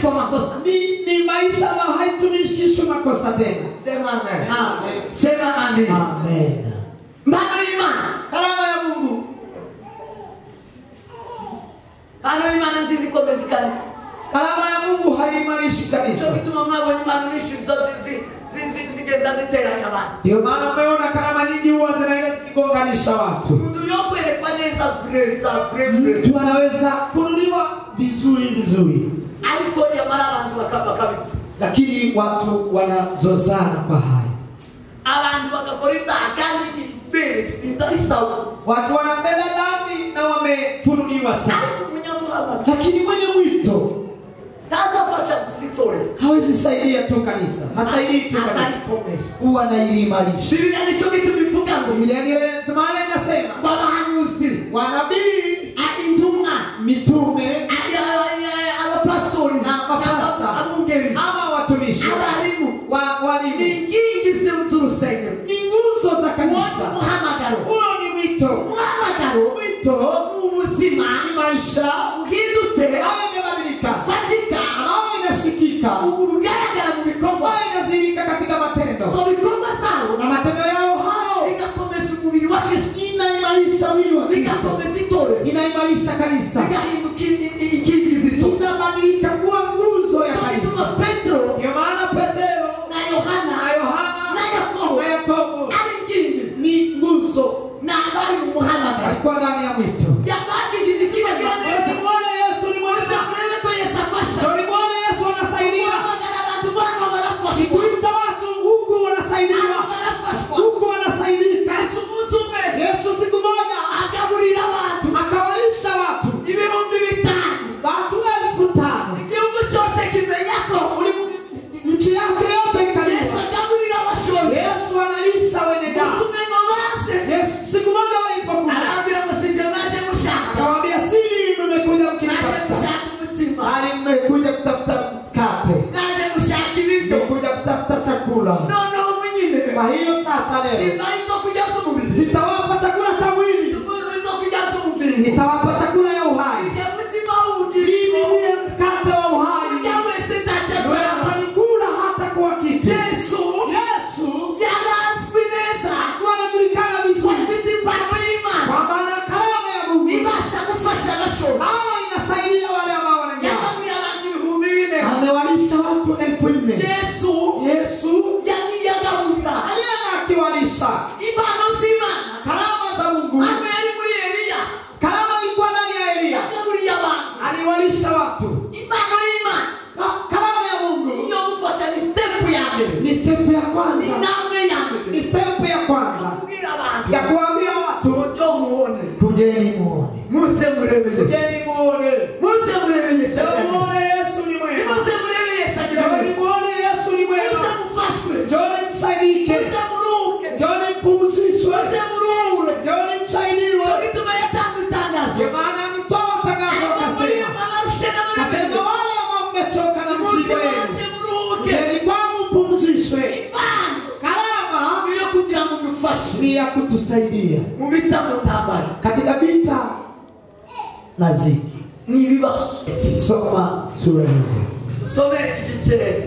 kwa makosa. Ni maisha ambayo haitumikishwi makosa tena. Sema amen. Amen. Sema amen. Amen. Mbano imani. Karama ya Mungu. Mbano imani ndizi komezi kanisa. Karama ya Mungu haimarishi kanisa. Sio kitu mama kwa imani nishi zote zingenda ziteranya abantu. Ndio maana umeona karama nyingi huwa zinaenda zikigonganisha watu. Mtu yopo ile kwa neza free. Mtu anaweza kunuliwa vizuri. Aliko ya mara abantu bakaba. Lakini watu wanazozana kwa haya. Abantu bakakoreza akandi ibere intarisau. Watu wanapenda dhambi na wamefunuliwa sana. Lakini mwenye mwito tazafasha kusitore. hawezi saidia tu kanisa. Hasaidii tu kanisa. Huwa anaimarisha. Biblia ndicho kitu vifunga. Biblia inasema babahanuzi, wanabii, intumwa, mitume, pastori na mapasta, ama watumishi, walimu. Ni nguzo za kanisa. Huo ni mwito. Mwito umuzima ni maisha uhindutse imebadilika. fatika Inashikika. urugaragara mu bikorwa Inazirika katika matendo. so bikorwa sawa Na matendo yao hao igakomeza umubiri wa Kristo, inaimarisha mwili wa Kristo. igakomeza itore, Inaimarisha kanisa. igahinduka inkingi zito. Inabadilika kuwa nguzo ya Ndio kanisa. Petro Ndio maana Petero na Yohana na Yakobo ari inkingi ni nguzo. na bari mu muhamagaro Alikuwa ndani ya mwito. yabakijije kibagira neza. Usimwone Yesu ni mwema. Kurebe kwa Yesu afasha. Usimwone Yesu anasaidia. Kuhamagara abantu bana barafashwa. Kuita watu huku wanasaidiwa. Barafashwa. Huku wanasaidika. Yesu musume. Yesu siku moja Agaburira abantu. akawalisha watu. Ibihumbi 5,000. Watu 5,000. Igihugu cyose kimenyako. Nchi yake yote Yesu ikaliwa. agaburira abashonje. Yesu analisha wenye njaa. Musume ngo base. Yesu siku moja walipokuja Arabira ngo sinje baje mushaka. akawaambia si mimi mmekuja Naje mkinitafuta. mushaka umutima. Bali mmekuja kutafuta mkate. Naje mushaka ibiryo. Mmekuja kutafuta chakula. None umunyine. Kwa hiyo sasa leo Simba izo kujaza umubiri. sitawapa chakula cha mwili. Tumuru izo kujaza umubiri. Nitawapa chakula ya uhai. Ije mutima undi. Mimi ndiye mkate wa uhai. Yawe sitajaza. Wewe hapanikula hata kwa kitu. Yesu yarazwineza alikuwa anajulikana vizuri afite impano y'Imana kwa maana karama ya Mungu ibasha gufasha abashonje. inasaidia wale ambao wana njaa. Yagabuye abantu 4,000. Amewalisha watu 4,000. Yesu yagaburira alienda akiwalisha. impano z'Imana. Karama za Mungu. Hano yari muri Eliya. Karama ilikuwa ndani ya Elia. Yagaburiye abantu. Aliwalisha watu. Impano y'Imana Karama ya Mungu iyo gufasha ni step ya mbere. ni step ya Ni kwanza. intambwe ya mbere. Ni step ya kwanza Kubwira abantu ya kuambia watu mucyo muone. kujeni muone. Muze murebe Yesu. Kujeni muone. Muze murebe Yesu. Muone Yesu ni mwema. Muze murebe Yesu. Njoni muone Yesu ni Muze mwema. mufashwe. Njoni msaidike. Muze muruke. Njoni mpumzishwe. Muze murure. Njoni msaidiwe. Tukituma yatangu itangazo. Kwa maana mtoa tangazo akasema. Kasema wale ambao mmechoka na mzigo wenu. Njoni kwangu mpumzishwe. Karama ni ya kutusaidia katika vita na ziki. Soma sura hizi. Some igice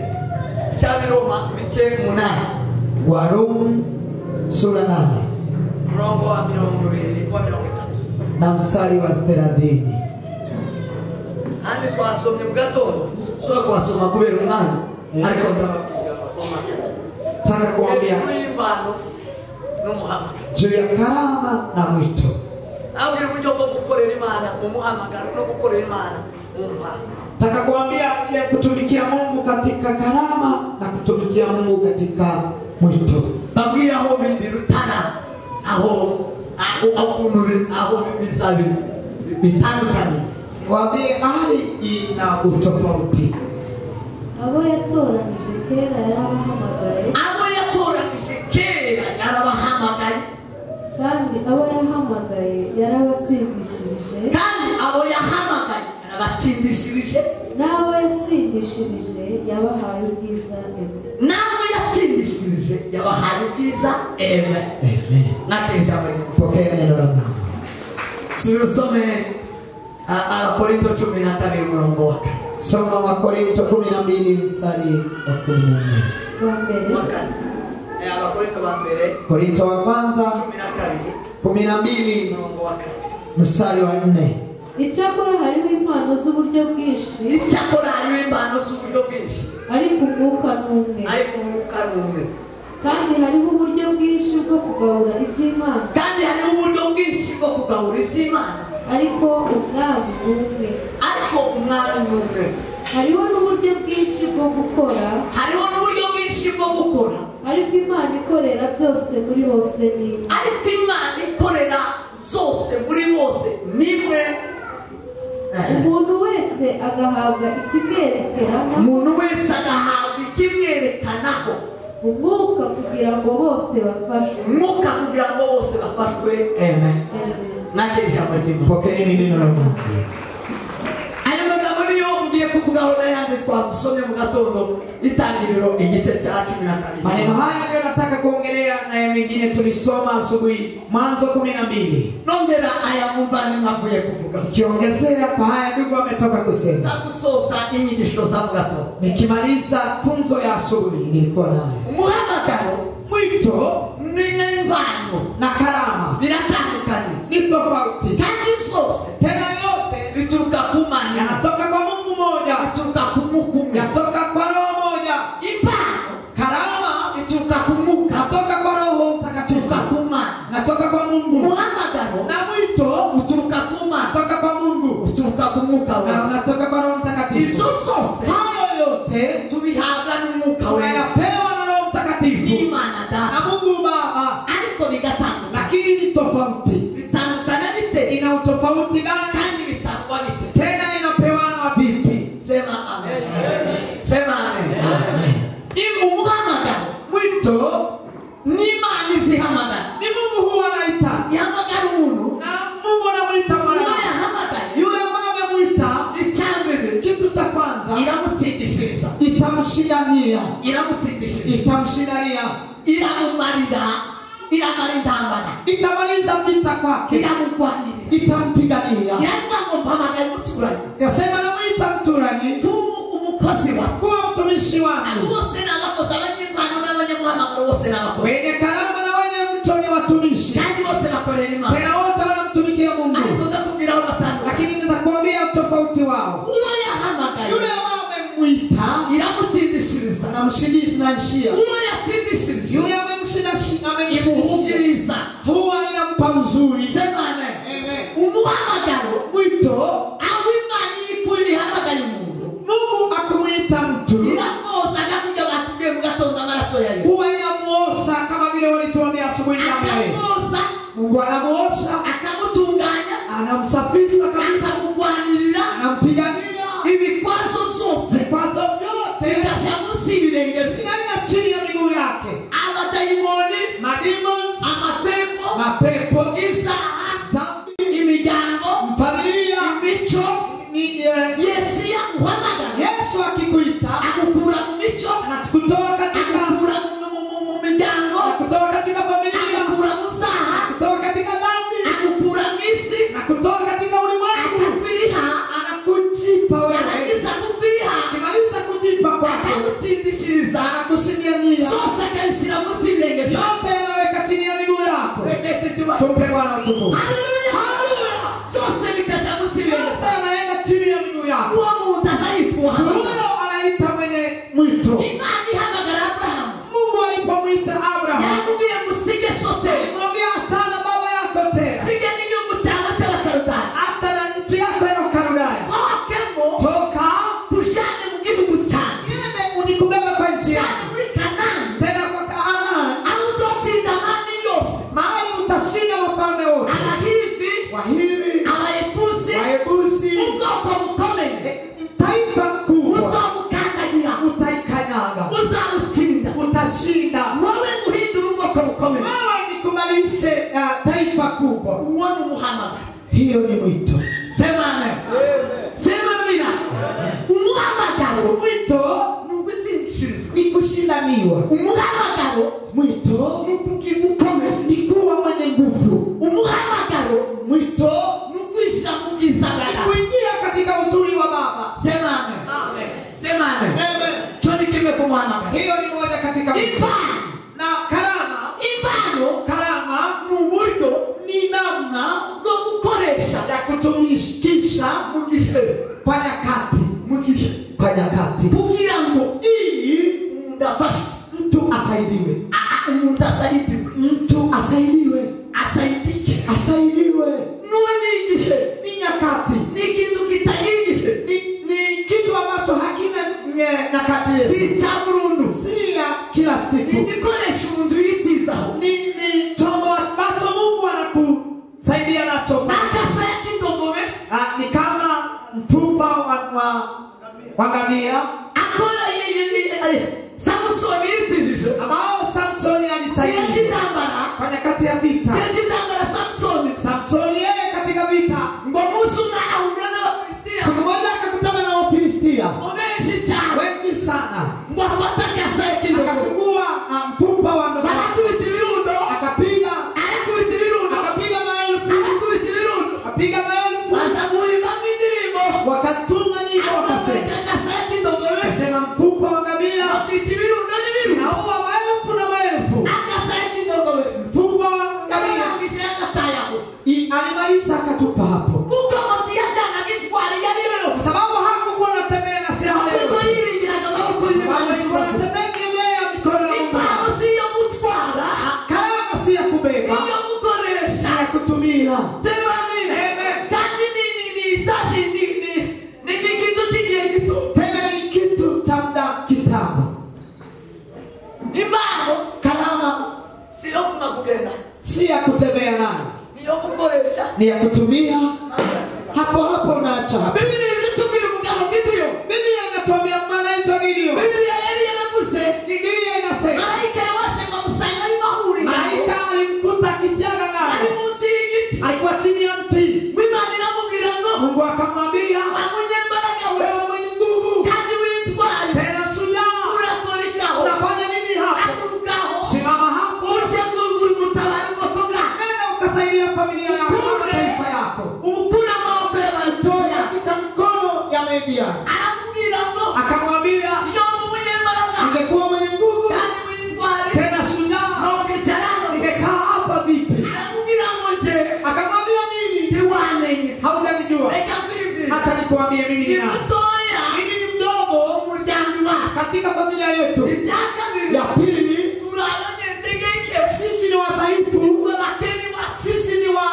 cya Roma ibice 8. Warumi sura 8 murongo wa 20 na mstari wa 30. Handi twasomye mu gatondo so kwasoma kubera umwana ariko ndababwira amakoma. Nataka kuambia impano n'umuhamagaro. juu ya karama na mwito. Abwira uburyo bwo gukorera Imana umuhamagaro no gukorera Imana umpano. Nataka kuambia ya kutumikia Mungu katika karama na kutumikia Mungu katika mwito. Babwira aho birutana aho akunure aho bizabi bitandukanye. Waambie hali ina utofauti. Abo yatoranije kera yarabahamagaye. Abo yatoranije kera yarabahamagaye. Kandi abo yahamagaye yarabatsindishirije. Kandi abo yahamagaye yarabatsindishirije. N'abo yatsindishirije yabahaye ubwiza eme. N'abo yatsindishirije yabahaye ubwiza eme. Amen. Nateje abanye Pokea neno la Mungu. Surusome Korinto 12 murongo wa 4. Soma Wakorintho 12 mstari wa 14. Wakani. Abakorinto ba mbere. Korinto wa kwanza 12 mstari wa 4. Icyakora hariho impano z'uburyo bwinshi. Icyakora hariho impano z'uburyo bwinshi. Ariko umwuka n'umwe. Ariko umwuka n'umwe. Kandi hariho uburyo bwinshi bwo kugabura iby'Imana. Kandi hariho uburyo bwinshi bwo kugabura iby'Imana. Ariko umwami n'umwe. Ariko umwami n'umwe. Hariho n'uburyo bwinshi bwo gukora. Hariho n'uburyo bwinshi bwo gukora. Ariko Imana ikorera byose muri bose n'imwe. Ariko Imana ikorera zose muri bose n'imwe. Umuntu wese agahabwa ikimwerekerana. Umuntu wese agahabwa ikimwerekanaho. Umwuka kugira ngo bose bafashwe. Umwuka kugira ngo bose bafashwe. Amen. Nakiri ijambo ry'Imana. Pokeeni neno la Mungu. Aya magambo niyo ngiye kuvugaho n'ayandi twasomye mu gatondo itangiriro igice cya 12. Maneno haya ndio nataka kuongelea na ya mengine tulisoma asubuhi Mwanzo 12. Nongera aya mumvani mwavuye kuvuga. Kiongezea kwa haya ndugu ametoka kusema. Nakusoza inyigisho za mu gatondo. Nikimaliza funzo ya asubuhi nilikuwa nayo. Umuhamagaro, Mwito n'impano na karama biratandukanye. ni tofauti. Kandi zose Tena yote bituruka ku Mana. yanatoka kwa Mungu mmoja, Bituruka ku Mwuka umwe. yanatoka kwa Roho moja. Impano Karama bituruka ku Mwuka. natoka kwa Roho Mtakatifu, Bituruka ku Mana. natoka kwa Mungu. Umuhamagaro Na mwito uturuka ku Mana. natoka kwa Mungu Uturuka ku Mwuka na we. unatoka kwa Roho Mtakatifu. Izo zose Hayo yote tubihabwa n'Umwuka we. tunayapewa na Roho Mtakatifu N'Imana na Data. Mungu Baba, Ariko bigatandukana. lakini ni tofauti. Bitandukana bite? Ina utofauti gani? Kandi bitangwa bite? Tena inapewanwa vipi? Sema amen. Sema amen. Umuhamagaro Mwito n'Imana izihamagara. ni Mungu huwa anaita, Ihamagara umuntu. na Mungu anamuita Uwo mwanadamu. yahamagaye Yule ambaye amemuita, icyambere kitu cha kwanza iramutsindishiriza. itamshindania, Iramutsindishiriza. itamshindania, Iramumarira. Iramara intambara. itamaliza vita kwake, Iramurwanirira. itampigania. Yavuga ngo mpamagaye umuturanyi. Yasema namuita mturanyi Umukozi wa. kuwa mtumishi Abo wangu. bose ni abakozi, abanyempano n'abanyamuhamagaro bose ni abakozi. Wenye karama na wenye mto ni watumishi, Kandi bose bakorera Imana. tena wote wanamtumikia Mungu. Ariko ndakubwira aho batandukanye. Lakini nitakwambia utofauti wao. Uwo yahamagaye Yule ambaye amemwita iramutsindishiriza. anamshindishia, Uwo yatsindishirije yule amemshindishia imuhumuriza. huwa inampa uzuri. Sema amen. Amen. Umuhamagaro Mwito aho Imana iri ihamagaye umuntu Mungu akumwita mtu iramwoza akakuja batubwiye mu gatondo amaraso yayo. huwa inamuosha kama vile walituambia asubuhi ya leo. Akamwoza, Mungu anamuosha, akamutunganya, anamsafisha kabisa, akamugwanirira anampigania ibikwazo byose vikwazo vyote bikasha munsi y'ibirenge bye. sinaina chini ya miguu yake. Abadayimoni, Mademons, amapepo, mapepo, isaha, dhambi, imiryango, familia, imico. Yesu yamuhamagara. Yesu akikuita Akukura mu mico, kutoka katika akukura mu miryango, kutoka katika familia, akukura mu zaha, kutoka katika dhambi akukura mu isi, na kutoka katika ulimwengu, akakwiha. anakujipa wewe. Yarangiza kukwiha, Akimaliza kujipa kwako, akagutsindishiriza. anakushindania Zose akabishyira munsi y'ibirenge byawe. yote, yanaweka chini ya miguu yako. Wese tuba. Tumpe Bwana utukufu. Haleluya. Zose bikasha munsi y'ibirenge Yote byawe. anaenda chini ya miguu yako. Uwo muntu azayitwa Huyo anaita mwenye mwito. Imana ihamagara Aburahamu. Mungu alipomwita Abraham, Yaramubwiye ngo usige sote, alimwambia achana baba yako tena, sige n'igihugu cyawe cy'Abakaludaya, acha na nchi yako ya Ukaludaya, sohokemo toka tujane mu gihugu cyanjye, iende unikubeba kwa nchi cyane yako, muri Kanani, tena kwa Kanaani, aho uzotsinda amami yose, mahali utashinda wafalme wote, Abahivi, Wahivi, Abayebusi, Wayebusi, ubwoko bukomeye, taifa kubwa, uzobukandagira, utaikanyaga, uzabutsinda. utashinda. Wowe guhindura ubwoko bukomeye, Wewe nikubalishe taifa kubwa. uwo ni umuhamagaro. Hiyo ni mwito. Sema amen. Sema amina. Umuhamagaro Mwito ni ugutsindishirizwa. ni kushindaniwa. Umuhamagaro Mwito ni ukugira ukomeye. ni kuwa mwenye nguvu. Umuhamagaro Mwito ni ukwishyira mu bwiza ni bwawe. kuingia katika uzuri wa Baba. Sema amen. kumana. Hiyo ni moja katika na karama. Karama ni namna ya kutumikisha kwa nyakati kugira ngo ili mtu asaidiwe, ni nyakati, ni kitu ambacho hakina nyakati, si ya kila siku, ni chombo ambacho Mungu anakusaidia nacho. Ni kama mfupa wa ngamia ambao Samsoni alisaidia kwa nyakati ya vita. Samsoni yeye katika vita siku moja akakutana na Wafilistia wengi sana, akachukua mfupa wa ngamia akapiga maelfu, wakatuma nyimbo wakasema mfupa wa ngamia naua maelfu na maelfu. Mfupa wa ngamia alimaliza akatupa hapo, kwa sababu hakukuwa anatembea na sema leo, karama si ya kubeba, si ya kutumia. Tena ni kitu cha muda kitambo. Karama si ya kutembea nayo, ni ya kutumia. Hapo hapo unaacha hapo. Biblia inatuambia maana ito Gideon. Biblia inasema malaika alimkuta akisiaga naye, alikuwa chini ya mti. Mungu akamwambia, wewe mwenye nguvu, tena shujaa, unafanya nini hapo? Simama hapo, nenda ukasaidia familia yako na taifa yako, utoe katika mkono ya Midian. Akamwambia, ungekuwa mwenye nguvu tena shujaa, ningekaa hapa vipi? Akamwambia, nini? Haujanijua. Hata nikuambie mimi ni nani. Mimi ni mdogo katika familia yetu. Ya pili, sisi ni wasaifu, sisi ni wa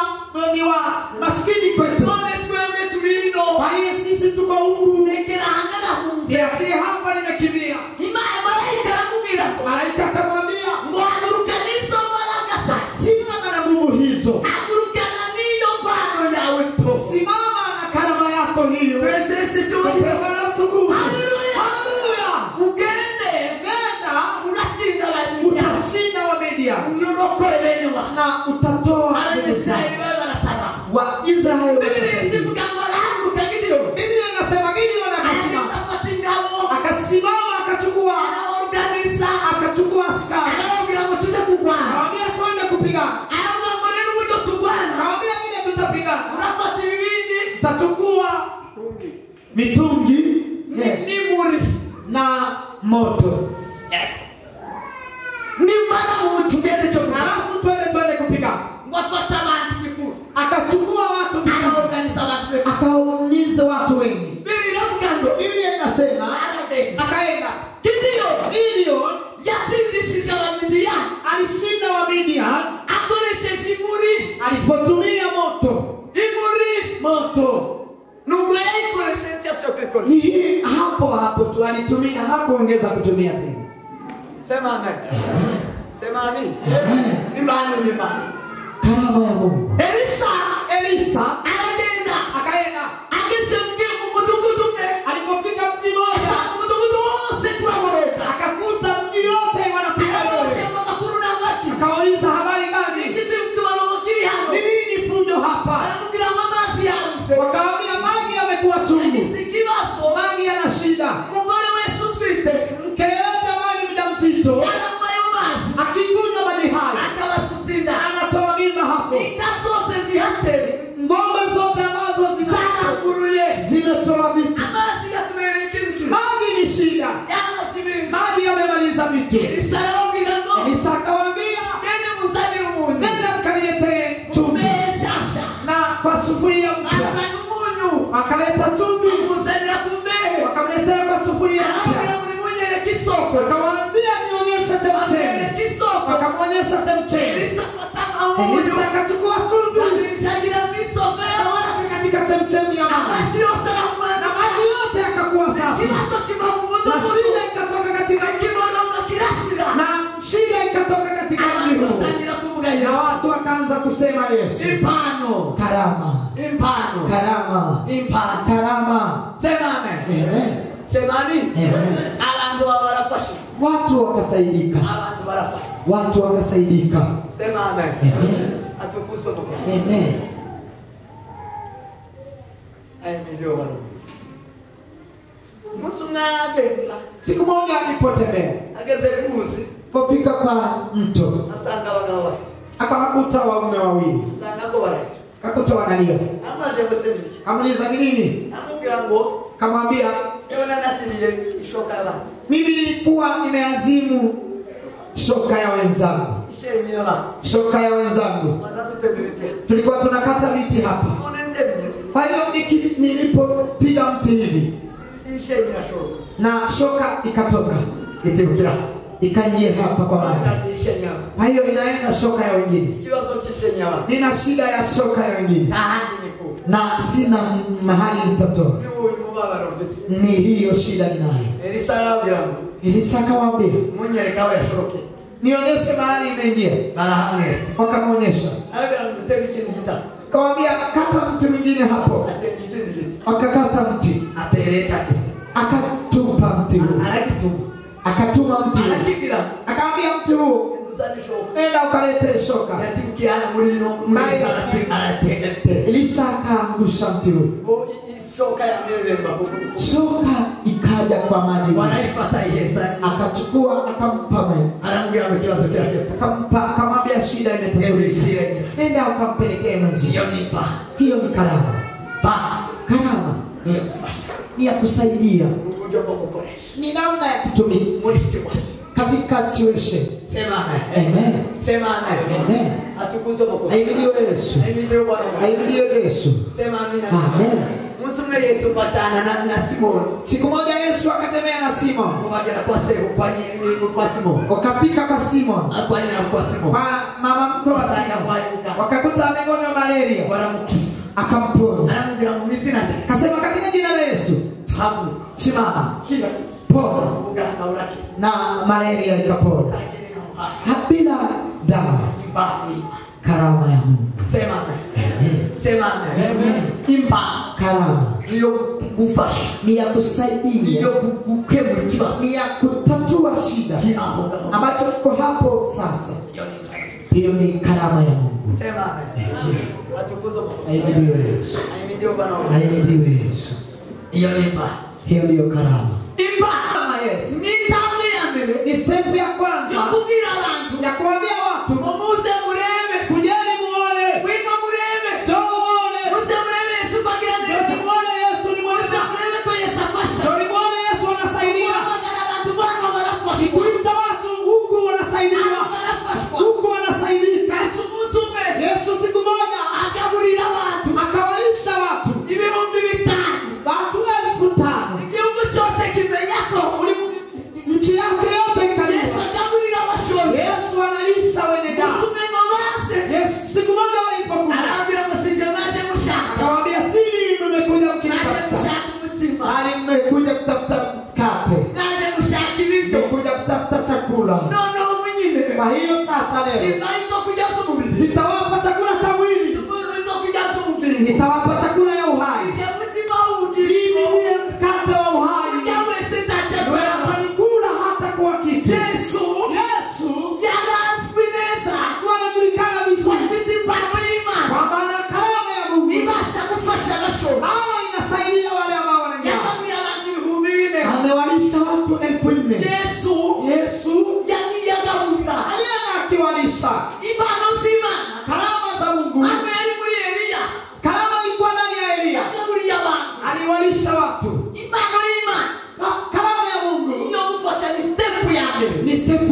maskini kwetu. Kwa hiyo sisi tuko huku, niachie hapa, nimekimbia. Malaika akamwambia, simama na nguvu hizo, simama na karama yako hiyo. Utashinda wa Midian na utatoa wa Israeli. Biblia inasema Gideon akasimama, akachukua askari, akamwambia twende kupigana. Akamwambia vile tutapigana, tutachukua mitungi na moto, twende kupigana. Akachukua watu, akaumiza watu wengi. Biblia inasema akaenda. Gideon alishinda wa Midian alipotumia moto. Ni hapo tu alitumia, hakuongeza kutumia tena. Sema amen. Sema amen. Imani. Karama ya Mungu. Elisa akaenda. Alipofika mji mmoja, akakuta mji yote wanapiga yote. Akauliza, habari gani? Ni nini fujo hapa? Wakaambia, maji yamekuwa chungu, maji yana shida. Mke yote maji mjamzito akikunywa maji haya anatoa mimba hapo. Ngombe zote ambazo zimetoa vitu. Maji ni shida, maji ya mti. Elisa arababwira ngo Elisa akawaambia, nende muzanire umunyu. nenda mkaniletee chumvi. Meshasha. Na kwa sufuria mpya Azana umunyu. wakaleta chumvi, Muzanira ku mbehe. wakamletea kwa sufuria mpya. Arababwira ngo nimunyereke isoko. Akawaambia, nionyeshe chemchemi. Amwereke isoko. Wakamwonyesha chemchemi. Elisa afata umunyu. Elisa akachukua chumvi Akamshagira mu isoko akaweka katika chemchemi ya maji, amazi yose arahumana. na maji yote yakakuwa safi, Ikibazo kiva mu na mudugudu. shida ikatoka katika Ikibonono kirashira. na shida ikatoka katika mji Abantu huo, batangira kuvuga na Yesu. watu wakaanza kusema Yesu. Impano. Karama, Impano. karama, Impano. karama. Sema amen. Amen. Sema amen. Amen. Abantu barafasha. Watu wakasaidika, Abantu barafasha. watu wakasaidika. Sema amen. Amen. Atukuzwe Mungu. Amen. Ahimidiwe Bwana. Musumwabenda. Siku moja alipotembea, Ageze kuzi. pofika kwa mto, Asanga abagabo. akawakuta waume wawili, Asanga ko baraye. akakuta wanalia. Amaje gusemiki. Amuliza ni nini? Amubwira ngo Kamwambia, ewe natiriye ishoka y'abantu. mimi nilikuwa nimeazimu shoka ya wenzangu, Ishemi y'abantu. shoka ya wenzangu. Bazatutebite. Tulikuwa tunakata miti hapa, One ntebye. kwa hiyo nilipopiga mti hivi Ishemi yashoka. na shoka ikatoka Itibukira. ikaingia hapa kwa maji, Banda ishemi. kwa hiyo inaenda shoka ya wengine. Kibazo cy'ishemi y'abantu. Nina shida ya shoka ya wengine Tahandi niku. na sina mahali nitatoa, Uyu mubabaro mfite. ni hiyo shida ninayo. Elisa arabwira ngo Elisa akawaambia, munyereka aho yashoroke. nionyeshe mahali imeingia. Barahamwe. Wakamwonyesha, Arabwira ngo mutebe ikindi gitabo. akamwambia kata mti mwingine hapo. Atebye ikindi gitabo. Wakakata mti, Atereta gitabo. akatupa mti huu, Aragituma. akatuma mti huu, Arakibwira. akamwambia mti huu, Nduzani shoka. nenda ukalete shoka. Yatibukira muri no muri sarati arategete. Elisa akaangusha mti huu, Ngo ishoka ya miremba kuko. shoka ikaja kwa maji, Wanaifata ihesa. akachukua akampa maji, Aramubwira ngo kibazo kirake. akamwambia shida imetatulika, nenda ukampelekee mwenzio. Iyo ni ba. Hiyo ni karama. Ba. Karama Ni kufasha. ni ya kusaidia, Uburyo bwo gukoresha. ni namna ya kutumia Muri situation. katika situation. Sema amen. Amen. Sema amen. Amen. Atukuzwe Mungu. Ahimidiwe Yesu, Ahimidiwe Bwana. ahimidiwe Yesu. Sema amina. Amen. Munsi umwe Yesu pashana na Simoni. Siku moja Yesu akatembea na Simon, Kubagera kwa Sebo kwa Simoni. wakafika kwa Simon, Akwanyira kwa Simoni. kwa mama mkwe wa Wasanga Simon, kwa yuka. wakakuta amegonjwa malaria, Baramukiza. akamponya. Aramubwira mu izina rye. Kasema katika jina la Yesu, Tabu. simama, Kila. pona, Uganga uraki. na malaria ikapona Lakini na uhai. bila dawa. Ibadi. Karama ya Mungu. Sema amen. Amen. Sema amen. Amen. Imba. Karama Niyo kugufasha. ni ya kusaidia, Niyo kugukemura ikibazo. ni ya kutatua shida Kiraho ngaho. ambacho kiko hapo sasa. Iyo ni imani. Hiyo ni karama ya Mungu. Sema amen. Atukuzwe Mungu. Ahimidiwe Yesu, Ahimidiwe Bwana. ahimidiwe Yesu. Iyo ni imba. Hiyo ndiyo karama. Imba. Karama Yesu Ni ntambwe ya mbere. ni step ya kwanza Yo kubwira abantu. ya kuambia watu, Muze murebe. kujeni muone, Wino murebe. njoo muone, Muze murebe Yesu bagira neza. njoo muone Yesu ni Muze mwema, murebe ko Yesu afasha. njoo muone Yesu anasaidia. Kuhamagara abantu Bwana barafashwa. Kuita watu huku wanasaidiwa, Abantu barafashwa. huku wanasaidika. Yesu umunsi umwe Yesu siku moja agaburira abantu akawalisha watu ibihumbi 5,000. watu 5,000. Igihugu cyose kimenya ko Nchi yake yote Yesu ikalipa. agaburira abashonje. Yesu analisha wenye Yesu njaa. umengo base. Yesu siku moja walipokuja Arabwira ngo sinjye naje gushaka. akawaambia, si mimi mmekuja Naje mkinitafuta, gushaka umutima. bali mmekuja kutafuta mkate, Naje gushaka ibiryo. mmekuja kutafuta chakula. Noneho ubu nyine Kwa hiyo sasa leo simbaye zo kujaza umubiri. sitawapa chakula cha mwili, Tumuru zo kujaza umubiri. nitawapa chakula ya uhai. Ije mutima w'ubugingo. Mimi ndiye mkate wa uhai. Ujya wese ndacyaza. Wewe atanikula hata kwa kitu. Yesu Yesu yarazwi neza. alikuwa anajulikana vizuri Afite impano y'Imana. kwamba ana karama ya Mungu Ibasha gufasha abashonje. ambayo inasaidia wale ambao wana njaa. Yagaburiye abantu 4,000. Amewalisha watu 4,000. Yesu Yesu yagiye agaburira. alienda akiwalisha Impano z'Imana. karama za Mungu. Hano yari muri Eliya. Karama ilikuwa ndani ya Elia, Yagaburiye abantu. aliwalisha watu. Impano y'Imana. Karama ya Mungu Iyo gufasha ni step ya mbere. ni step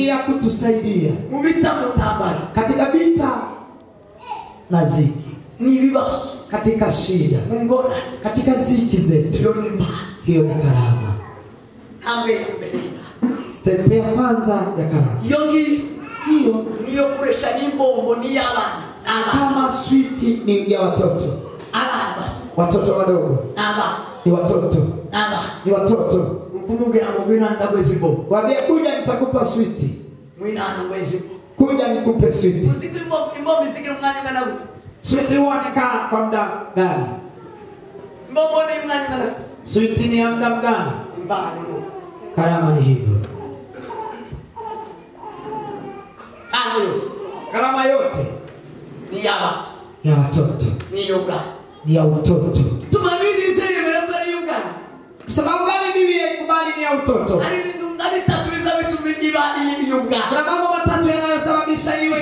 ni ya kutusaidia katika vita na ziki, katika shida, katika ziki zetu. Hiyo ni karama. Step ya kwanza ya karama. Hiyo niyo kuresha n'imbombo ni y'abana. Kama sweet ni ya watoto. Watoto wadogo. Ni watoto. Ni watoto. Kumubwira ngo ngwino ndagwezibo. Waambie kuja nitakupa sweet. Mwina ndagwezibo. Kuja nikupe sweet. Usiku imbombo isikira umwanya ngana gutu. Sweet huonekana kwa muda gani? Imbombo ni umwanya ngana. Sweet ni ya muda gani? Mbano. Karama ni hivyo. Karama yote ni ya watoto. Ni yoga. Ni ya utoto. Tumamini zile mbele yoga. Sababu gani Biblia ikubali ni ya utoto? Ngani tatuliza vitu vingi bali yoga. Kuna mambo matatu yanayosababisha hiyo.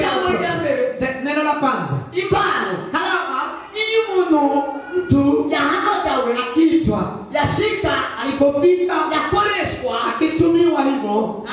Neno la kwanza. Ibano. Karama mtu yahamagawe akiitwa, yashika, alipofika, yakoreshwa, akitumiwa hivyo,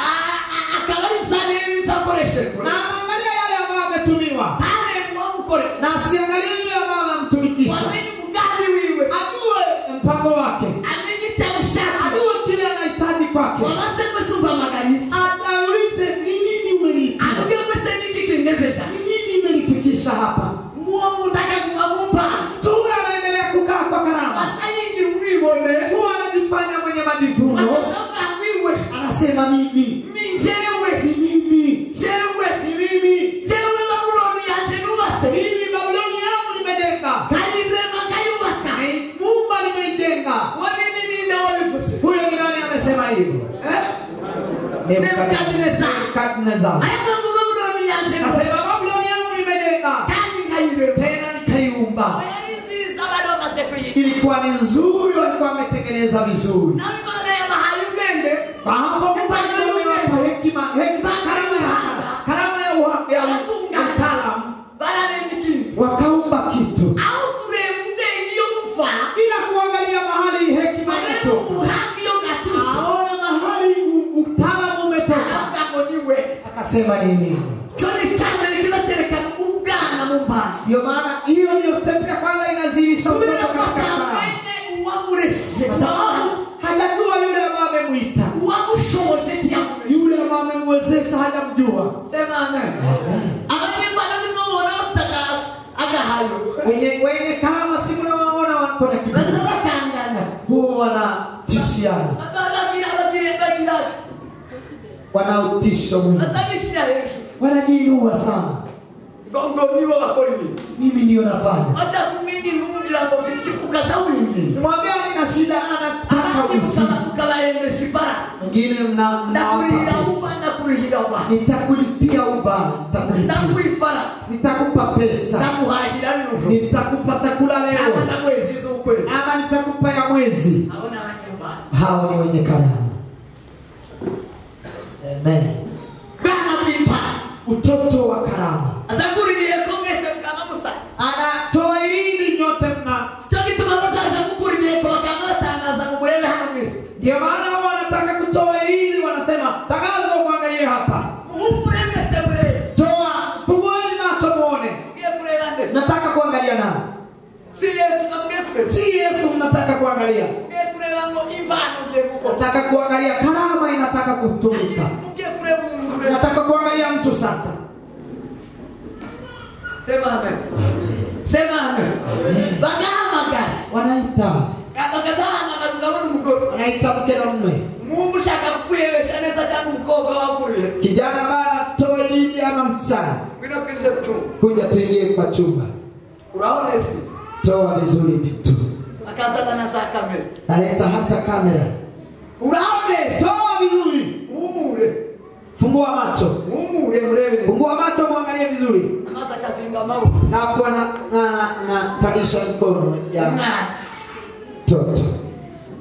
akabali msanii msakoreshwa. Na angalia yale ambayo ametumiwa. Pale mwamukoresha. Na asiangalie yule ambaye anamtumikisha. Wameni mgani wiwe. Ajue mpango wake. Amenicha mshaka. Ajue kile anahitaji kwake. Wawase kusumba magari. Ataulize ni nini umenipa. Anuge mwese nikikindezesha. Ni nini umenifikisha hapa? Nguo mutaka kumamumpa. Tuwe anaendelea kukaa kwa karama. Wasayingi mwibone. Huwa anajifanya mwenye majivuno. Watasauka wiwe. Anasema mimi. Minjewe. Ni mimi. Jewe. Ni mimi. Jewe Babuloni yache nubase. Mimi Babuloni yangu nimejenga. Kajirema kayubaka. Mumba nimeijenga. Wanini nina walifuse. Huyo ni nani amesema hivyo? Nebukadnezar. Asema Babuloni yangu nimejenga. Tena nikaiumba. Ilikuwa ni nzuri, walikuwa wametengeneza vizuri. Kwa hapo Mungu amewapa hekima, karama ya utaalamu. Wakaumba kitu. Bila kuangalia mahali hekima imetoka. Aona mahali utaalamu umetoka. Akasema ni nini? Ndio maana hiyo ndio step ya kwanza inazilisha mtoto katika karama. Kwa sababu hajajua yule ambaye amemuita. Yule ambaye amemwezesha hajamjua. Sema amen. Wenye kama siku na waona wako na kitu. Huwa wanatishiana. Wanautisha mwingi. Wanajiinua sana. Mimi ndio nafanya. Mwambia nina shida, anataka mwingine nitakulipia uba, nitakupa pesa, nitakupa chakula leo, ama nitakupa ya mwezi. Hao ni wenye karama. Amen. Utoto wa karama. Anatoa ili nyote mna. Ndio maana wao wanataka kutoa ili, wanasema tangazo muangalie hapa. Toa, fungueni macho muone. Nataka kuangalia nani? Si Yesu mnataka kuangalia. Nataka kuangalia karama inataka kutumika. Nataka kuangalia mtu sasa. Sema amen. Sema amen. Bagama gani? Wanaita. Kabagazana na tunaona mkono. Wanaita mke na mume. Mungu shaka kuyewe sana za mkogo wako yule. Kijana bana toe lini ama msichana? Kwenda tukende kuchumba. Kuja tuingie kwa chumba. Unaona hivi? Toa vizuri vitu. Akaanza na za kamera. Aleta hata kamera. Unaona? Toa vizuri. Umure. Fungua macho. Umure mlewe. Fungua macho muangalie vizuri. Anaanza kazinga mambo. Na afwana na padisha mkono ya toto.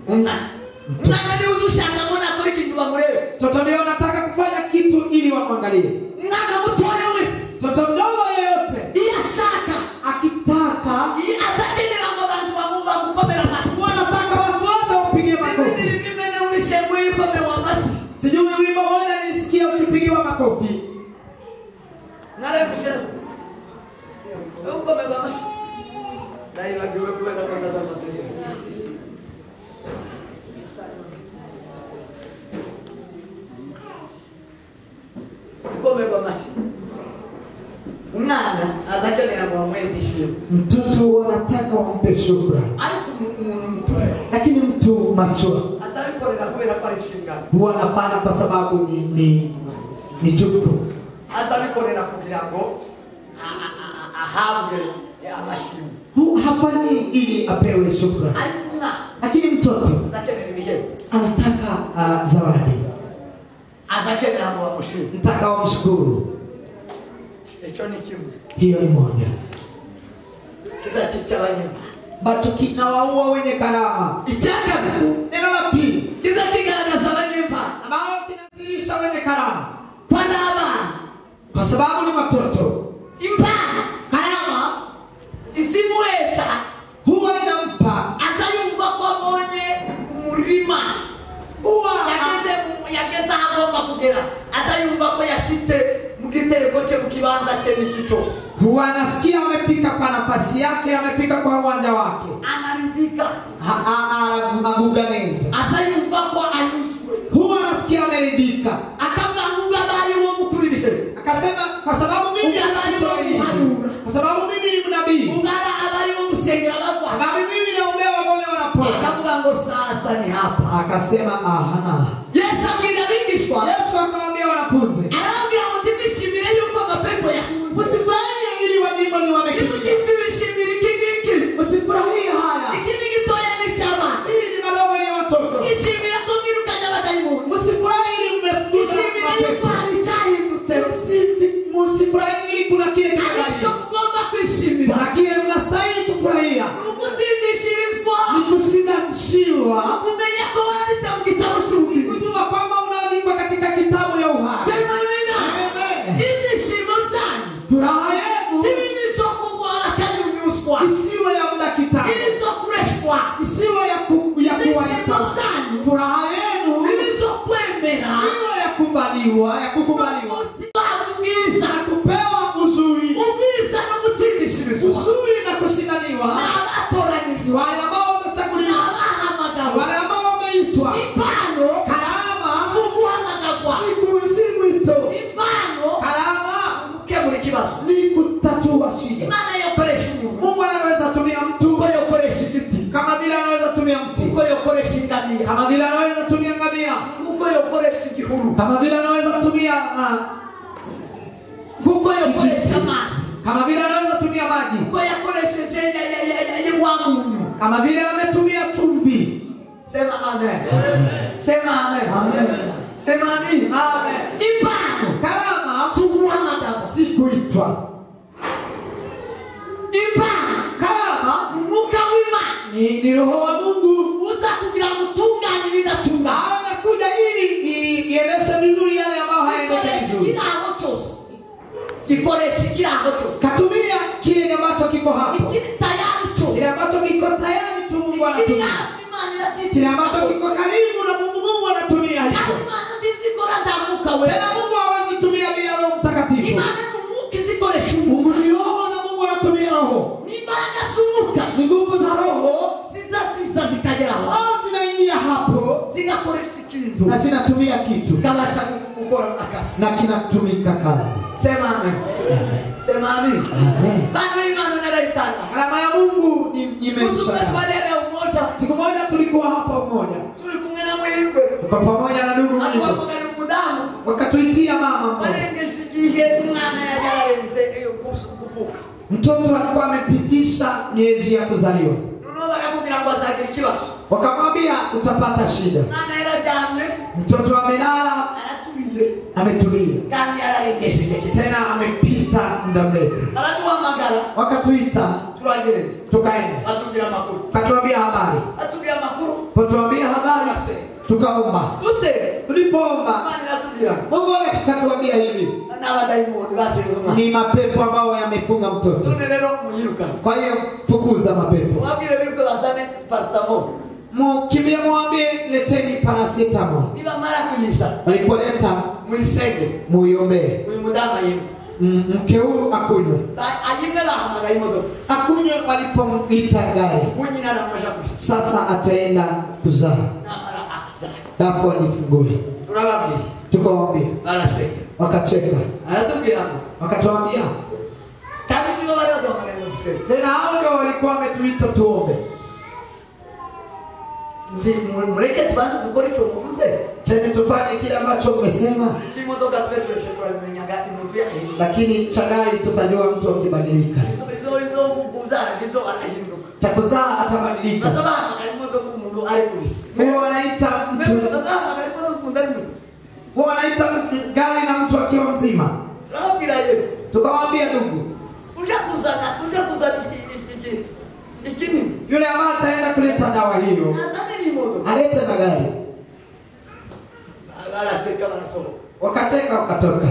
Nani uzushanga mbona kwa kitu wamlewe? Toto ndio nataka kufanya kitu ili wamwangalie. Nanga mtone wewe. Toto mdogo yeyote. Ia saka akitaka atatende na abantu wa Mungu akukomera masu. Wanataka watu wote wapige makofi. Mimi nimeona umesema yuko amewambasi. Sijui wimbo moja nilisikia ukipigiwa makofi. umushimwe. Mtoto wanataka wampe shukrani. Ariko umuntu Lakini mtu macho azabikorera kubera ko ari inshingano. huwa anafanya kwa sababu ni jukumu. Azabikorera kugira ngo ahabwe amashimwe. Hafanyi ili apewe shukrani. Lakini mtoto anataka zawadi. Azakenera ngo bamushimwe. Nataka wamshukuru. Echo ni kimwe. Hiyo ni moja. Kizachicha wanyuma. Bacho kinawaua wenye karama. Ichaka Neno la pili. kizakigaragaza wanyuma. Ambao kinasirisha wenye karama. Kwa naba. Kwa sababu ni watoto. Impana. Karama Isimuweza. huwa inampa. Azayumva kwa mone umurima. Huwa yageze agomba kugera. Azayumva ko yashitse mu gitereko cye mu kibanza cye n'ikitose. huwa anasikia amefika kwa nafasi yake, amefika kwa uwanja wake. Anaridhika. Aguganeza. Azayumva ko anyuzwe. Huwa anasikia ameridhika. Akavuga bali wo mukuribihe. Akasema kwa sababu mimi kwa sababu mimi ni nabii. Ugala abali wo musengera bagwa. Sababu mimi naombea wagonjwa wanapona. Akavuga ngo sasa ni hapa. Akasema hana. Yesu akirabingishwa. Yesu akawaambia wanafunzi. Anawaambia mtimishimire yuko mapepo ya. Msifurahie ili wadimoni wamekimbia. Mtimishimire kiki. Msifurahie haya. Ikini kitoya ni chama. Hii ni madogo ya watoto. Ishimire ko mirukanya badaimu. Msifurahie ili mmefundisha. Ishimire yuko alichai Msifurahie ili kuna kile kinachotaka. Kugomba kuishimira. Na kile mnastahili kufurahia. Ukutishirizwa. Ni kushindaniwa. Kumenya ko wandita mu gitabo cy'ubugingo. Kujua kwamba unaandikwa katika kitabu ya uhai. Sema amina. Amen. Ibyishimo zanyu. Furaha yenu Ibi nizo kugwara kanyunyuzwa. isiwe ya muda kitambo. Nizo kureshwa. Isiwe ya kuwaita. Furaha yenu Nizo kwemera. isiwe ya kukubaliwa. Ubwiza. Na kupewa uzuri. Ubwiza no gutindishirizwa. Uzuri na kushindaniwa. N'abatoranijwe. Wale ambao wamechaguliwa. N'abahamagawe. Wale ambao wameitwa. Impano. Karama. Suguhamagagwa. Si mwito. Impano. Karama. Gukemura ikibazo. Ni kutatua shida. Imana yokoresha umuntu. Mungu anaweza tumia mtu. Uko yokoresha igiti. Kama vile anaweza tumia mti. Uko yokoresha ingamia. Kama vile anaweza tumia ngamia. Uko yokoresha igihuru. Kama vile anaweza tumia Uko yokoresha mazi. kama vile anaweza tumia maji. Uko yokoresha yewamunyu. Kama vile ametumia chumvi. Sema amen. Sema amen. Amen. Sema amen. Amen. Impano. Karama Suguhamagagwa. si kuitwa. Impano. Karama Umwuka w'Imana. ni roho wa Mungu. Uza kugira mutunganye binatunga. Anakuja ili iendeshe vizuri yale ambayo hayaendeshi vizuri. Kiraho cyose. Kikoresha kiraho cyose. Katumia kile ambacho kiko hapo. Ikiri tayari cyose. Kile ambacho kiko tayari tu Mungu anatumia. Kile ambacho kiko karibu na Mungu anatumia hicho. Tena Mungu hawezi kutumia bila Roho Mtakatifu. Mungu ni roho na Mungu anatumia roho. Ni nguvu za roho zinaingia hapo na zinatumia kitu na kinatumika kazi. Sema amen. Sema amen. Amen. Bado imani nalaitana. Alama ya Mungu ni imesha. Siku moja tulikuwa hapa umoja. Tulikumwe na mwimbe. Kwa pamoja na ndugu Alikuwa mwimbe. kwa mudamu. Wakatuitia mama mmoja. Walengeshikihe mwana ya jarenze kufuka. Mtoto alikuwa amepitisha miezi ya kuzaliwa. Nuno bakamubwira ngo azagire ikibazo. Wakamwambia utapata shida. Mwana yararyamye. Mtoto amelala, Aratulie. ametulia. Kandi yararengesheje. Tena amepita muda mrefu. Araduhamagara. Wakatuita, Turagenda. tukaenda. Atubwira amakuru. Katuambia habari. Atubwira amakuru. Potuambia habari. Tukaomba. Use. Tulipoomba, Mwana aratubwira. Mungu akatuambia hivi. N'abadayimoni basezuma. Ni mapepo ambayo yamefunga mtoto. Tune rero muyiruka. Kwa hiyo fukuza mapepo. Wabwire biruko bazane paracetamol. Mkimbia mwambie leteni paracetamol. Niba mara kuyisa. Walipoleta Muisenge. muiombee. Uyu mudama yimwe. Mke huyu akunywe. Ayimwe bahamagara imodoka. Akunywe walipomwita gari. Munyina aramasha kuisa. Sasa ataenda kuzaa. Namara akaja. Alafu ajifungue. Turababwira. Tukawaambia. Araseka. Wakacheka. Aratubwira ngo. Wakatuambia. Kandi niba baraduhamagara ngo tuseme. Tena hao ndio walikuwa wametuita tuombe. Mureke tubanze dukora icyo muvuze. Tena tufanye kile ambacho umesema. Imodoka twetu twamenya gati mtu yake. Lakini chagari tutajua mtu akibadilika. Cha kuzaa atabadilika. Huwa wanaita mtu. Huwa wanaita gari na mtu akiwa mzima. Tukamwambia ndugu, yule ambaye ataenda kuleta dawa hiyo alete na gari. Wakacheka wakatoka.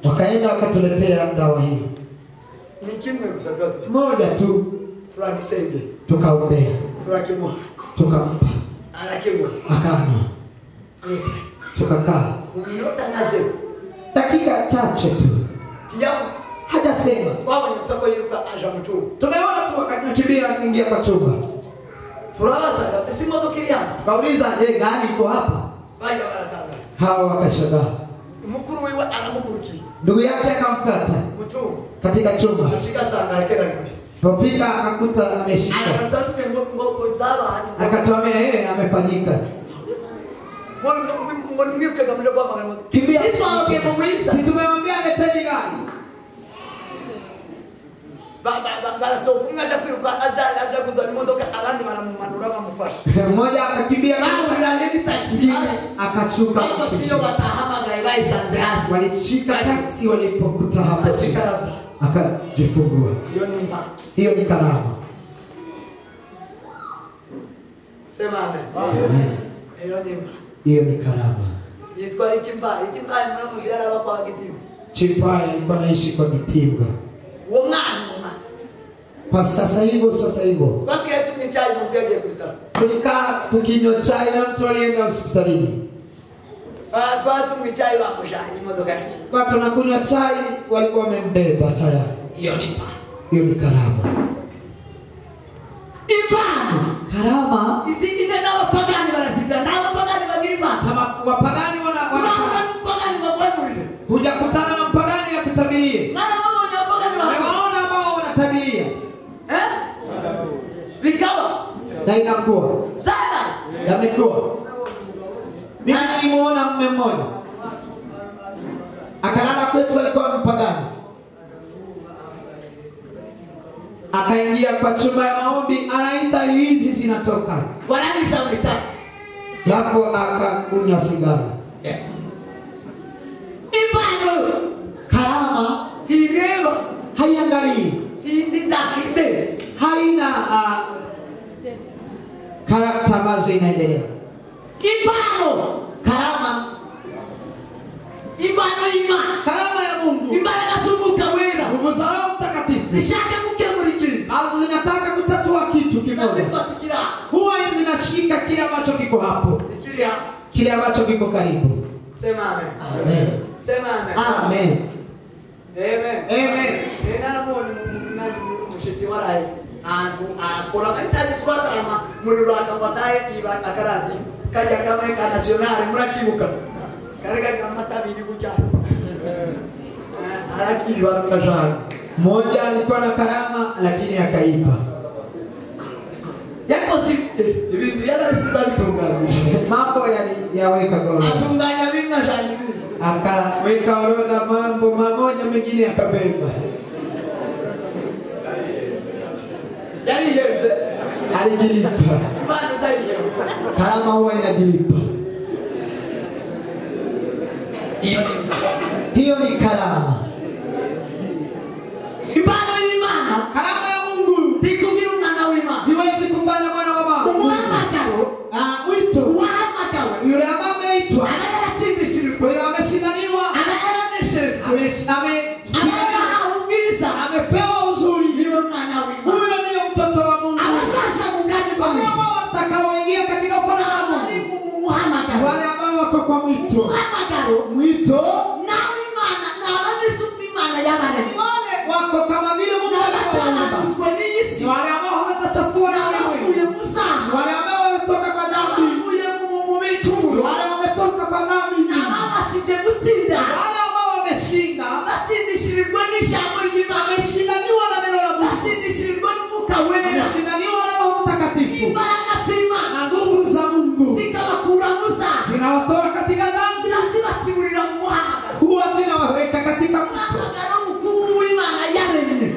Wakaenda wakatuletea dawa hiyo. Moja tu. Tukaombea. Tukampa. Akanywa. Tukakaa. Dakika chache tu. Hajasema. Tumeona tu akakimbia kuingia kwa chumba. Kauliza, je, gani iko hapa? Hao wakashangaa. Ndugu yake akamfuata katika chumba. Pofika akakuta ameshika. Akatuambia yeye amefanyika. Kimbia. Si tumemwambia leteni gari. Mmoja akakimbia akashuka. Walishika taksi walipokuta hapo. Akajifungua. Hiyo ni karama. Sema amen. Hiyo ni karama. Chimpai alikuwa anaishi kwa Gitimba. Kwa sasa hivyo. Tulikaa tukinywa chai na mtu alienda hospitalini. Kwa tunakunywa chai walikuwa wamembeba tayari. Hiyo ni karama. Karama. Wapagani hujakutana na mpagani ya kutabiria. Waona ambao wanatabiria. Na inakuwa. Yamekuwa. Mimi nilimuona mume mmoja. Akalala kwetu alikuwa mpagani. Akaingia kwa chumba ya maombi, anaita hizi zinatoka. Alafu akakunywa sigara. Karama haiangalii. Haina karakta ambazo inaendelea. Karama karama ya Mungu. Nguvu za Roho Mtakatifu ambazo zinataka kutatua kitu kimoja. Huwa zinashika kile ambacho kiko hapo. Kile ambacho kiko karibu. Sema amen. Amen. Sema amen. Amen. Amen. Amen. Nena mushiti warai. Akora kaitani twatama muliro akambataye iba akarati. Kaja kama ka national murakibuka. Karega kama tabidi kucha. Haraki wanakashana. Mmoja alikuwa na karama lakini akaiba. Yako si ibintu yana sitalitungana. Mambo yaweka goro. Atunganya vinga shani. Akaweka orodha mambo mamoja mengine akabeba. Yani yeye alijilipa. Bado sasa Karama huwa inajilipa. Hiyo ni karama. Ibada ni maana karama ya Mungu. Tikugiru na wima. Hiwezi kufanya mwana wa mama. Wito. Yule ambaye ameitwa. Yule ameshindaniwa. Amepewa uzuri. Huyo ndio mtoto wa Mungu. Wale ambao watakaoingia katika ufalme wa Mungu. Wale ambao wako kwa mwito. Mwito. Wale wako kama vile Mungu alivyowaumba. Wale ambao hawatachafua na wale ambao wametoka kwa dhambi. Wale wametoka kwa dhambi. Wale ambao wameshinda. Wameshinda utakatifu na nguvu za Mungu zinawatoa katika dhambi, huwa zinawaweka katika mwito.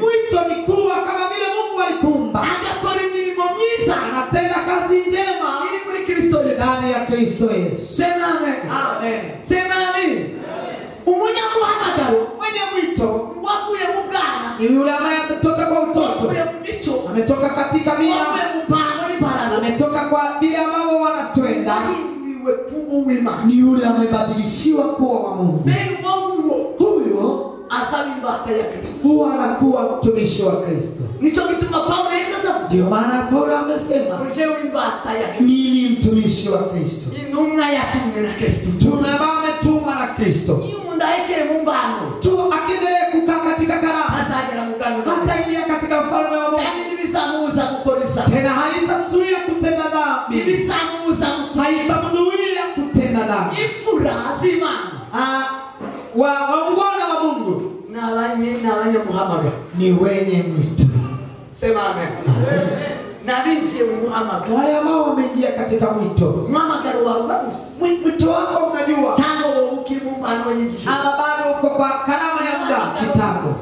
Mwito ni kuwa kama vile Mungu alikuumba, anatenda kazi njema ndani ya Kristo Yesu. Sema amen. Amen. Sema amen. Mwenye mwito ni yule ambaye ametoka kwa utoto, ametoka katika mila, ametoka kwa vile ambao wanatwenda, ni yule amebadilishiwa kuwa wa Mungu. Huyo huwa anakuwa mtumishi wa Kristo. Ndio maana Paulo amesema mimi mtumishi wa Kristo. Tunabaa ametumwa na Kristo. Tu akiendelea kukaa katika karama, hata ingia katika ufalme wa Mungu. Tena haitamzuia kutenda dhambi, haitamzuia kutenda dhambi. Waungwana wa Mungu ni wenye mwito. Sema amen. Wale ambao wameingia katika mwito, mwito wako unajua ama bado uko kwa karama ya muda kitambo.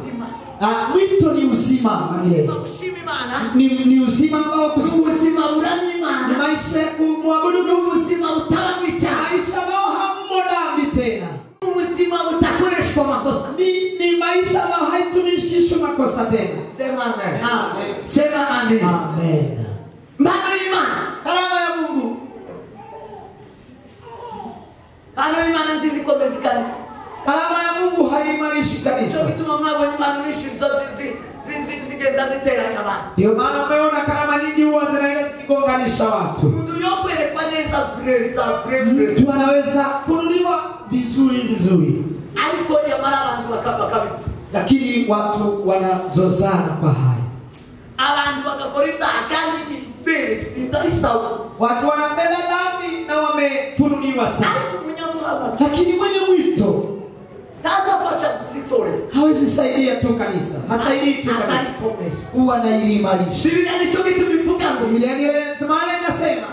Mwito ni uzima, ni uzima ambao kushukuru, ni maisha ya kumwabudu Mungu, maisha ambao hammo dhambi tena, ni maisha ambao haitumikishwi makosa tena. Sema amen. Amen. Sema amen. Amen. Karama ya Mungu. Karama ya Mungu haimarishi kabisa. Ndio maana umeona karama nyingi huwa zinaenda zikigonganisha watu. Mtu anaweza kunuliwa vizuri, lakini watu wanazozana kwa haya. Watu wanapenda dhambi na wamefunuliwa sana. Lakini mwenye mwito hawezi saidia tu kanisa, hasaidii tu kanisa, huwa anaimarisha. Biblia inasema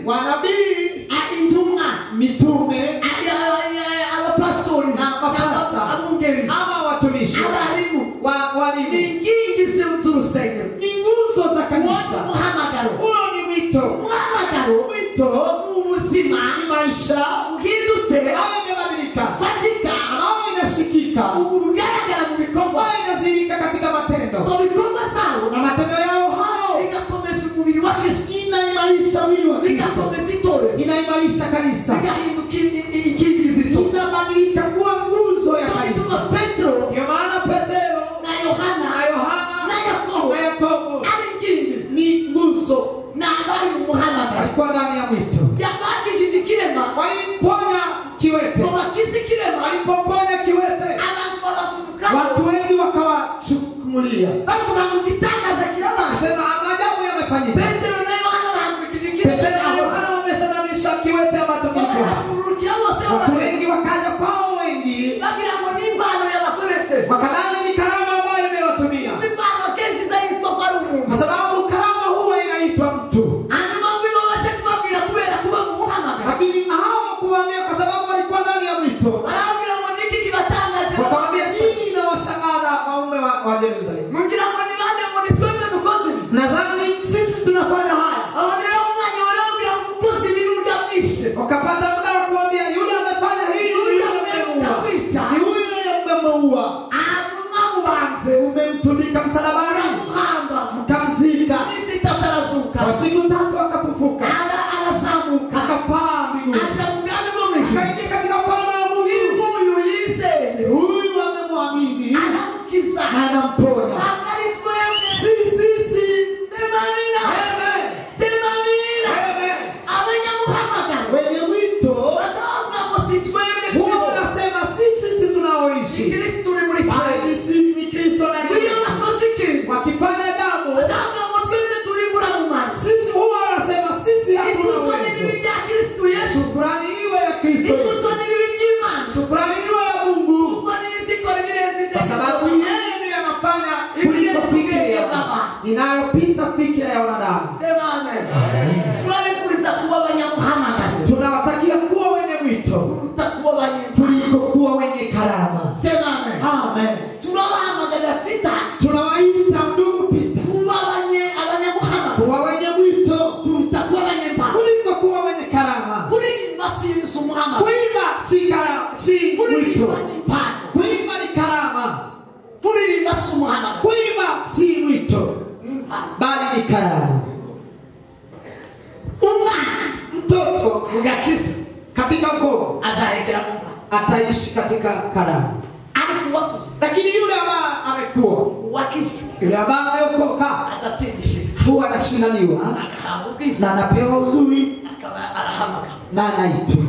wanabii, mitume, na mapasta ama watumishi, walimu ni nguzo za kanisa. Huo ni mwito. Mwito ni maisha imebadilika, inasikika, inazirika katika matendo, na matendo yao hao inaimarisha mwili wa Kristo, inaimarisha kanisa, inabadilika kuwa nguzo ya kanisa. Ndio maana Petro na Yohana na Yakobo ni nguzo, walikuwa ndani ya mwito. Walimponya kiwete, walipoponya kiwete, watu wengi wakawashukumulia, sema maajabu yamefanyika. Petro na Yohana wamesababisha kiwete ambacho kilikuwa. Watu wengi wakaja kwao, wengi wakadhani ni karama ambayo imewatumia, kwa sababu karama huwa inaitwa mtu. Lakini hao kuambia kwa sababu walikuwa ndani ya mwito, wakamwambia nini inawashangaza waume wa Yerusalemu. Nadhani sisi tunafanya haya. Wakapata muda wa kuambia yule amefanya hii, yule umemuua, umemtundika msalabani, mkamzika, kwa siku 3 akafufuka, akapaa mbinguni, akaingia katika ufalme wa Mungu. Huyu amemwamini na anamponya. Sisi wenye mwito huwa wanasema sisi tunaoishi ni Kristo na wakifanya jambo, sisi huwa mugakiza katika ukoo ataekera Mungu ataishi katika karama. alikuwa Lakini yule ambaye amekuwa wakiza yule ambaye ameokoka atatindishika huwa anashindaniwa akahamukiza na anapewa uzuri akaba arahamaka na anaitwa.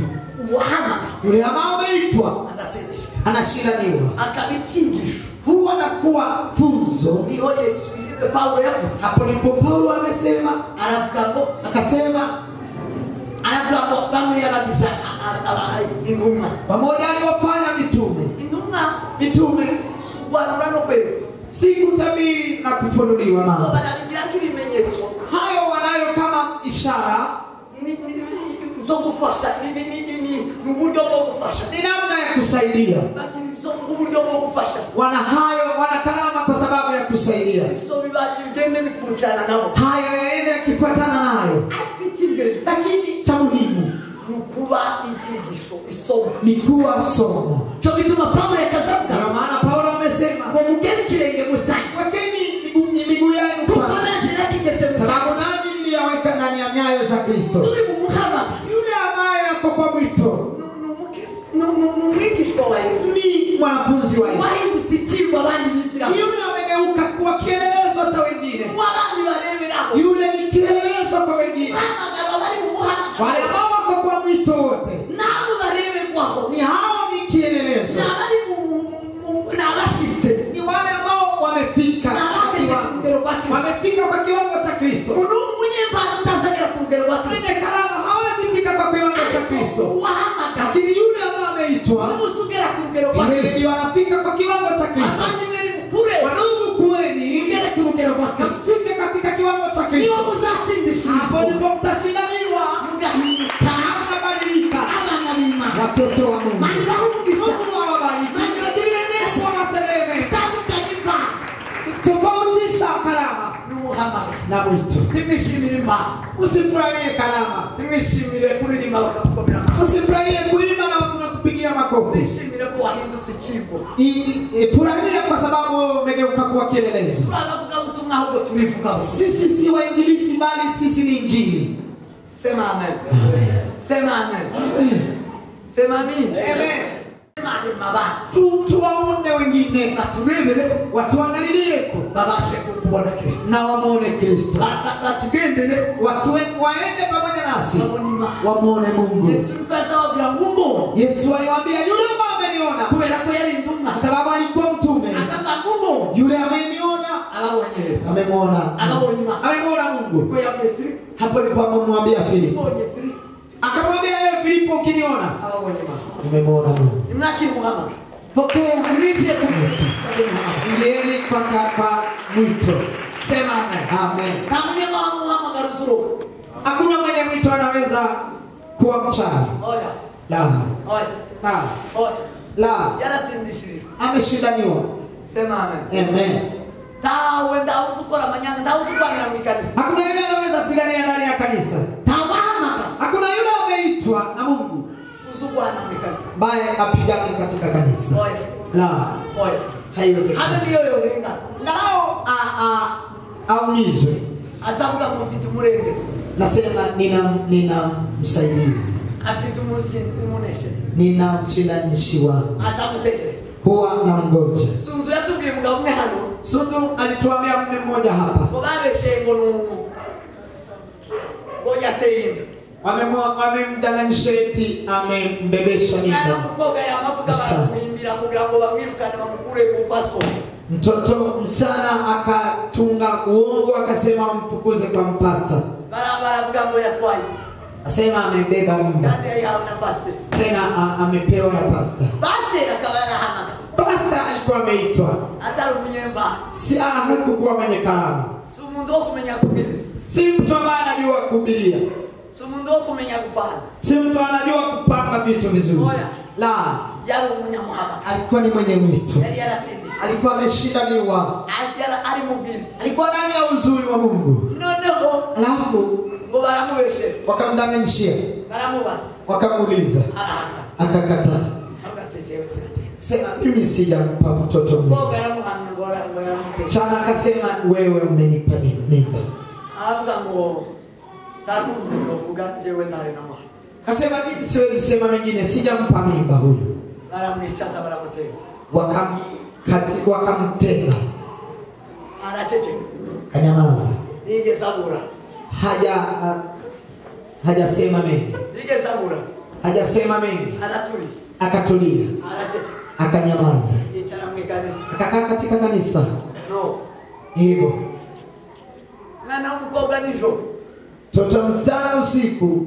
wahamaka Yule ambaye ameitwa atatindishika anashindaniwa akabitingisha huwa anakuwa funzo. niho Yesu Paulo yavuze Hapo ndipo Paulo amesema, aravuga ngo akasema aravuga ngo bamwe yabagiza intumwa pamoja aliwafanya mitume subwanura no kweli si kutabiri na kufunuliwa so mambo barabigira kibimenyetso hayo wanayo kama ishara zo gufasha ni uburyo bwo gufasha ni namna ya kusaidia. lakini zo uburyo bwo gufasha Wana karama kwa sababu ya kusaidia. so bibagende bikunjana nabo Hayo yaende yakifuatana nayo, lakini cha muhimu nukuba ikigisho isomo ni kuwa somo. cyo bituma Paulo yakazavuga Ndio maana Paulo amesema ngo mugeni kirenge mutani wakeni miguu yenu kuko kwa nanje nakigeze sababu nani niliyaweka ndani ya nyayo za Kristo. turi mu muhama Yule ambaye ako kwa mwito numwigishwa wa Yesu ni mwanafunzi wa Yesu. wahindutse ikirwa abandi bigiraho Yule amegeuka kuwa kielelezo cha wengine. abandi bareberaho Yule ni kielelezo kwa wengine. bahamagara bari mu muhama Wale ambao wako kwa mwito wote nabo bareberwaho ni hao, ni kielelezo. n'abari n'abashitse Ni wale ambao wamefika kwa kiwango cha Kristo. umuntu w'umunyempano utazagera ku rugero rwa Kristo Mwenye karama hawezi fika kwa kiwango cha Kristo, wahamagara lakini yule ambaye ameitwa umusugera ku rugero rwa Kristo Yesu anafika kwa kiwango cha Kristo. abandi mweri mukure Wanaume kuweni ugere ku rugero rwa Kristo msifike katika kiwango cha niwo Kristo. muzatsindisha Hapo ndipo mtashindaniwa, mugahinduka mtabadilika abana b'Imana watoto wa Mungu. manje bahumugisha Mungu awabariki. manje bagirire neza Wateleme tandukanye pa tofautisha karama n'umuhamagara na mwito. timishimire Imana Usifurahie karama, timishimire kuririmba bakagukomera usifurahie kuimba na kupigia makofi. timishimire ko wahindutse ikigo Furahia kwa sababu umegeuka kuwa kielelezo. turavuga ubutumwa ahubwo tubivugaho Sisi si wainjilisti bali sisi ni injili. sema amen sema amen sema amen mare mabatu Tuwaone wengine, baturebere watuangalilieko babashe kubona Kristo na wamuone Kristo. batugendere Waende pamoja nasi babone Imana wamuone Mungu. Yesu kazawagira ngumo Yesu aliwaambia yule ambaye ameniona, kubera ko yari intumwa kwa sababu alikuwa mtume. akaza ngumo Yule ameniona ababonye Yesu amemwona, ababonye Imana amemwona Mungu. ko yabwiye Filipo Hapo ndipo amemwambia Filipo, bonye Filipo akamwambia yeye Filipo, ukiniona ababonye Imana umemwona Mungu. imwakiri muhamagara Pokea imwitie kumwita ngeni kwa mwito. sema amen Amen. tamunye muhamagara usuru Hakuna mwenye mwito anaweza kuwa mchawi. oya La. oya La. oya La. yaratsindishije Ameshindaniwa. sema amen Amen. tawe ndawuzi ukora amanyanga ndawuzi urwanira mu ikanisa Hakuna yule anaweza pigania ndani ya kanisa. tawahamagara Hakuna yule ameitwa na Mungu uzi urwana mu ikanisa baye apigane katika kanisa. oya La. oya Haiwezekani. hata niyo yorenga Nao aumizwe. azavuga ngo mfite umurengezi Nasema nina msaidizi. afite umunesherezi Nina mchinanishi wangu. azamutegereza Huwa na mgoja. sunzu yatubwiye umugabo umwe hano Sundu alituambia mume mmoja hapa. ngo babeshe ngo yateye inda Wamemdanganyisha eti amembebesha mwana mimba. w'umukobwa yamavuga baramuhimbira kugira ngo bamwirukane bamukure ku passport Mtoto msichana akatunga uongo akasema wamfukuze kwa mpasta. baravuga ngo yatwaye Asema amebeba mimba. kandi yahawe na pastor Tena amepewa na pasta. pastor akaba yarahamagara Pasta alikuwa ameitwa. atari umunyemba Si hakukuwa mwenye karama. si umuntu wo kumenya kubwiriza Si mtu ambaye anajua kuhubiria. si umuntu wo kumenya gupanga Si mtu anajua kupanga vitu vizuri. Oya. La, yari umunyamuhamagara alikuwa ni mwenye mwito. yari yaratsindishije Alikuwa ameshindaniwa. ari mu bwiza Alikuwa ndani ya uzuri wa Mungu. noneho Alafu ngo baramubeshe wakamdanganyishia, baramubaza wakamuuliza, arahaka akakataa. agateze sinatera Sema mimi sijampa mtoto mimba. ko baramuhamya ngo yaramuteye Chana akasema wewe umenipa mimba. avuga ngo tarundi ngovuga jewe ndayo na mwana Kasema mimi siwezi sema mengine, sijampa mimba huyu. Anamnichaza wanamtega. Wakamtega. Anacheke. Kanyamaza. Ige Zabura. Hajasema mengi. Ige Zabura. Hajasema mengi. Anatuli. Akatulia. Anacheke. Akanyamaza. Akakaa katika kanisa. No. Hivyo. Mwana mkoga nijo. Toto msichana usiku.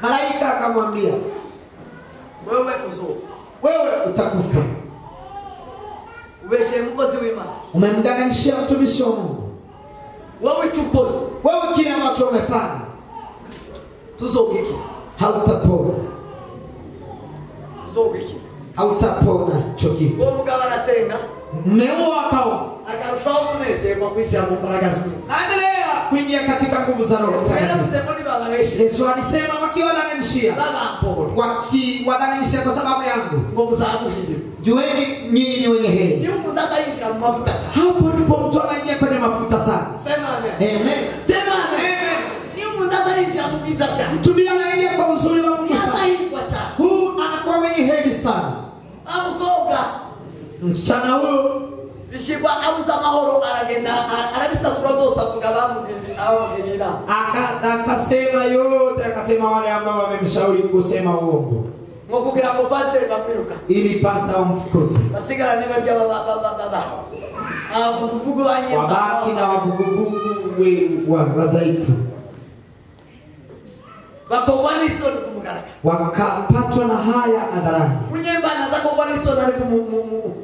Malaika akamwambia, wewe uzo. Wewe utakufa. Ubeshe mkozi wima. Umemdanganyishia mtumishi wa Mungu. Wewe chukozi. Wewe kile ambacho umefanya. Tuzogiki. Hautapona. Zogiki. Hautapona choki. Wewe mugaba nasenga. Mmeua kao. Akarushauri neze kwa kuishi hapo baraka siku. Endelea kuingia katika nguvu za Roho. Yesu alisema wakiwadanganyishia. Wakiwadanganyishia kwa sababu yangu. Nguvu za Mungu hivi. Jueni nyinyi ni wenye heri. Ni Mungu ndaka hivi na mafuta. Hapo ndipo mtu anaingia kwenye mafuta sana. Sema amen. Amen. Sema amen. Ni Mungu ndaka hivi na kubiza cha. Mtu ndiye anaingia kwa uzuri wa Mungu sana. Sasa hivi kwa cha. Huu anakuwa mwenye heri sana. Amukoga. Msichana huyo bishigwa abuza mahoro aragenda arabisa turazo tugabamu au ngira. Akasema yote, akasema wale ambao wamemshauri kusema uongo. Ngokugira ngo pastor bamiruka. Ili pastor wamfukuze. Basigara niba bya baba. Vuguvugu wanye. Wabaki na wavuguvugu wazaifu. Bakobani soni kumugaraka. Wakapatwa na haya hadharani. Munyemba anataka kubani soni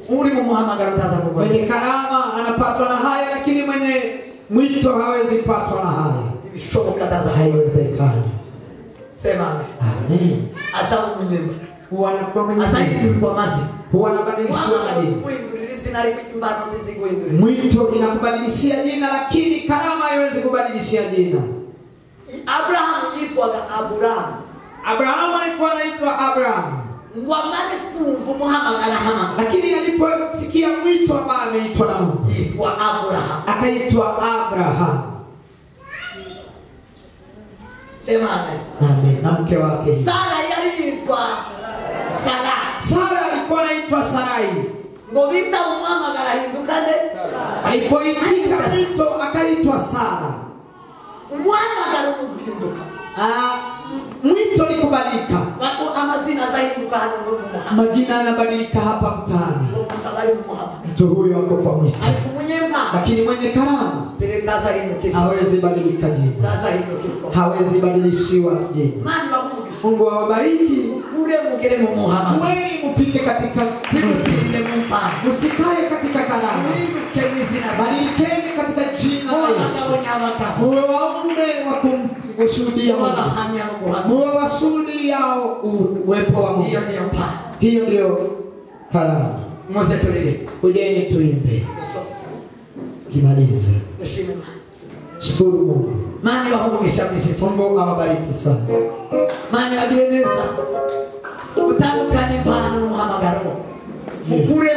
muri mu muhamagaro tata kubani. Mwenye karama anapatwa na haya, lakini mwenye mwito hawezi patwa na haya. Shoka tata haiwezekani. Sema amen. Amen. Asabu munyemba. Huwa anakuwa mwenye kwa mazi. Huwa anabadilishwa majina. Mwito inakubadilishia jina, lakini karama haiwezi kubadilishia jina. Abraham yitwaga Abraham. Abraham alikuwa anaitwa Abraham. Ngwamane kumva muhamagara hama. Lakini aliposikia mwito ambao ameitwa na Mungu, yitwa Abraham. Akaitwa Abraham. Sema amen. Amen. Na mke wake Sara yalitwa Sara. Sara alikuwa anaitwa Sarai. Ngobita muhamagara hindukane. Alipoitika mwito akaitwa Sara. Muhamagara kuhinduka. Mwito likubadilika. Amazina zahinduka hano Muhammad. Majina yanabadilika hapa mtaani. Mtu huyo ako kwa mwito. Lakini mwenye karama hawezi badilika jina. Hawezi badilishiwa jina. Mungu awabariki. Wewe mufike katika usikae katika karama. Badilikeni katika jina la Yesu. Muwe waume wa kumshuhudia Mungu. Muwe washuhudiao uwepo wa Mungu. Hiyo ndio karama. Kujeni tuimbe. Kimaliza. Shukuru Mungu. Mani wahumisha misi. Mungu awabariki sana. Mani wageneza. Utandukane mpana muhamagaro. Mukure